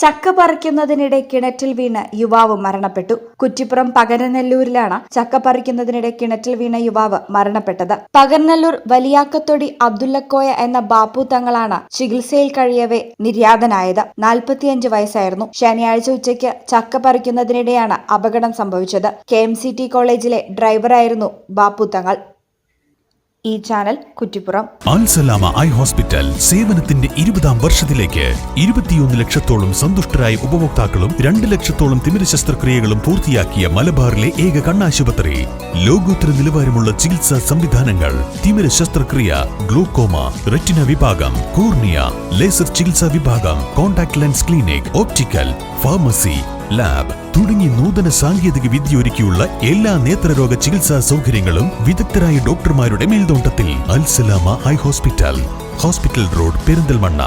ചക്ക പറിക്കുന്നതിനിടെ കിണറ്റിൽ വീണ് യുവാവ് മരണപ്പെട്ടു. കുറ്റിപ്പുറം പകരനെല്ലൂരിലാണ് ചക്ക പറിക്കുന്നതിനിടെ കിണറ്റിൽ വീണ യുവാവ് മരണപ്പെട്ടത്. പകരനെല്ലൂർ വലിയാക്കത്തൊടി അബ്ദുല്ലക്കോയ എന്ന ബാപ്പു തങ്ങളാണ് ചികിത്സയിൽ കഴിയവെ നിര്യാതനായത്. 45 വയസ്സായിരുന്നു. ശനിയാഴ്ച ഉച്ചയ്ക്ക് ചക്ക പറിക്കുന്നതിനിടെയാണ് അപകടം സംഭവിച്ചത്. KMCT കോളേജിലെ ഡ്രൈവറായിരുന്നു ബാപ്പു തങ്ങൾ. ഈ channel Kuttippuram. Al Salama eye hospital സേവനത്തിന്റെ 20ാം വർഷത്തിലേക്ക് 21 ലക്ഷത്തോളം സന്തുഷ്ടരായ ഉപഭോക്താക്കളും 2 ലക്ഷത്തോളം തിമിര ശസ്ത്രക്രിയകളും പൂർത്തിയാക്കിയ മലബാറിലെ ഏക കണ്ണാശുപത്രി. ലോകോത്തര നിലവാരമുള്ള ചികിത്സാ സംവിധാനങ്ങൾ, തിമിര ശസ്ത്രക്രിയ, ഗ്ലൂക്കോമ, റെറ്റിന വിഭാഗം, കോർണിയ, ലേസർ ചികിത്സാ വിഭാഗം, contact lens clinic, optical, pharmacy, lab തുടങ്ങി നൂതന സാങ്കേതിക വിദ്യ ഒരുക്കിയുള്ള എല്ലാ നേത്രരോഗ ചികിത്സാ സൗകര്യങ്ങളും വിദഗ്ധരായ ഡോക്ടർമാരുടെ മേൽനോട്ടത്തിൽ. Al Salama eye hospital, hospital road, Perinthalmanna.